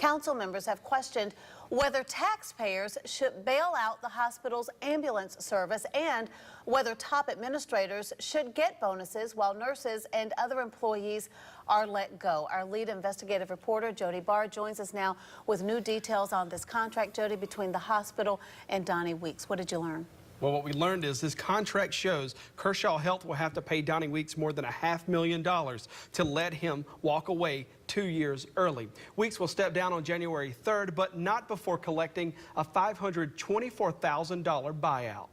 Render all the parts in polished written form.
Council members have questioned whether taxpayers should bail out the hospital's ambulance service and whether top administrators should get bonuses while nurses and other employees are let go. Our lead investigative reporter, Jody Barr, joins us now with new details on this contract, Jody, between the hospital and Donnie Weeks. What did you learn? Well, what we learned is this contract shows KershawHealth will have to pay Donnie Weeks more than $500,000 to let him walk away 2 years early. Weeks will step down on January 3rd, but not before collecting a $524,000 buyout.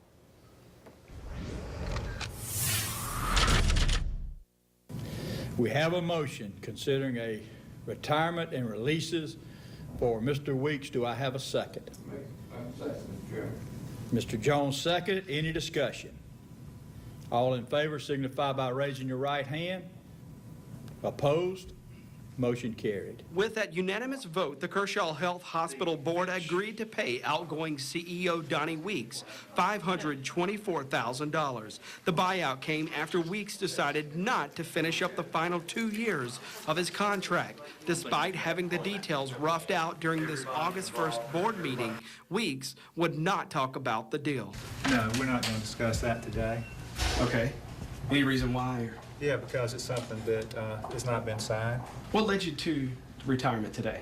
We have a motion considering a retirement and releases for Mr. Weeks. Do I have a second? Mr. Jones, second. Any discussion? All in favor signify by raising your right hand. Opposed? Motion carried. With that unanimous vote, the KershawHealth Hospital Board agreed to pay outgoing CEO Donnie Weeks $524,000. The buyout came after Weeks decided not to finish up the final 2 years of his contract. Despite having the details roughed out during this August 1st board meeting, Weeks would not talk about the deal. No, we're not going to discuss that today. Okay. Any reason why? Yeah, because it's something that has not been signed. What led you to retirement today?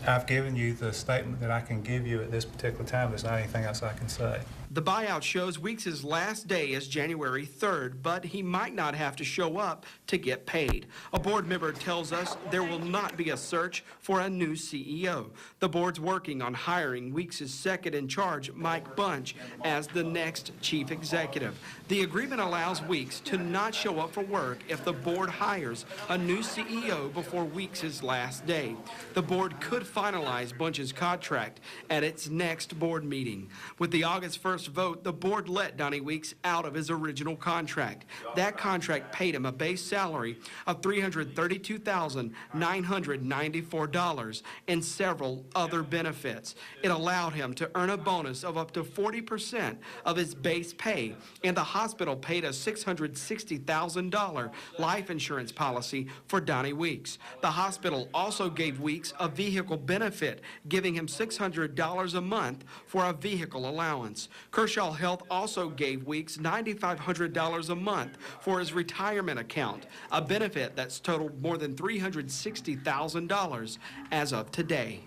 I've given you the statement that I can give you at this particular time. There's not anything else I can say. The buyout shows Weeks' last day is January 3rd, but he might not have to show up to get paid. A board member tells us there will not be a search for a new CEO. The board's working on hiring Weeks' second in charge, Mike Bunch, as the next chief executive. The agreement allows Weeks to not show up for work if the board hires a new CEO before Weeks' last day. The board could finalize Bunch's contract at its next board meeting. With the August 1st vote, the board let Donnie Weeks out of his original contract. That contract paid him a base salary of $332,994 and several other benefits. It allowed him to earn a bonus of up to 40% of his base pay, and the hospital paid a $660,000 life insurance policy for Donnie Weeks. The hospital also gave Weeks a vehicle benefit, giving him $600 a month for a vehicle allowance. KershawHealth also gave Weeks $9,500 a month for his retirement account, a benefit that's totaled more than $360,000 as of today.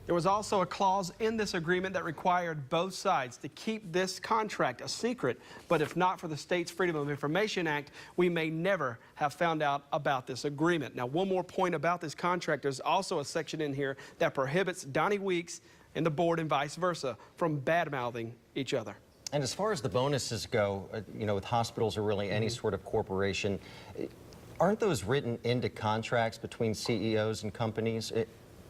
There was also a clause in this agreement that required both sides to keep this contract a secret, but if not for the state's Freedom of Information Act, we may never have found out about this agreement. Now, one more point about this contract, there's also a section in here that prohibits Donnie Weeks and the board and vice versa from bad-mouthing each other. And as far as the bonuses go, you know, with hospitals or really any sort of corporation, aren't those written into contracts between CEOs and companies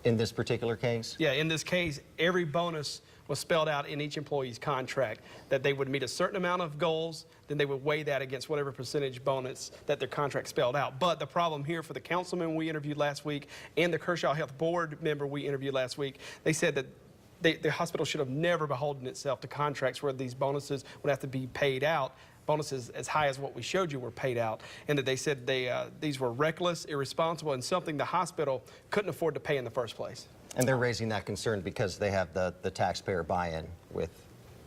in this particular case? Yeah, in this case, every bonus was spelled out in each employee's contract, that they would meet a certain amount of goals, then they would weigh that against whatever percentage bonus that their contract spelled out. But the problem here for the councilman we interviewed last week and the KershawHealth board member we interviewed last week, they said that the hospital should have never beholden itself to contracts where these bonuses would have to be paid out. Bonuses as high as what we showed you were paid out, and that they said these were reckless, irresponsible, and something the hospital couldn't afford to pay in the first place. And they're raising that concern because they have the taxpayer buy-in with,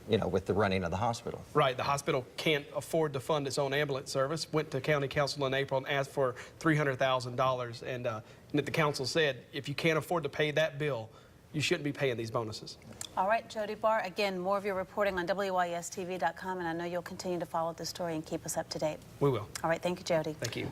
you know, with the running of the hospital. Right, the hospital can't afford to fund its own ambulance service. Went to county council in April and asked for $300,000, and the council said, if you can't afford to pay that bill, you shouldn't be paying these bonuses. All right, Jody Barr, again, more of your reporting on WYSTV.com, and I know you'll continue to follow this story and keep us up to date. We will. All right, thank you, Jody. Thank you.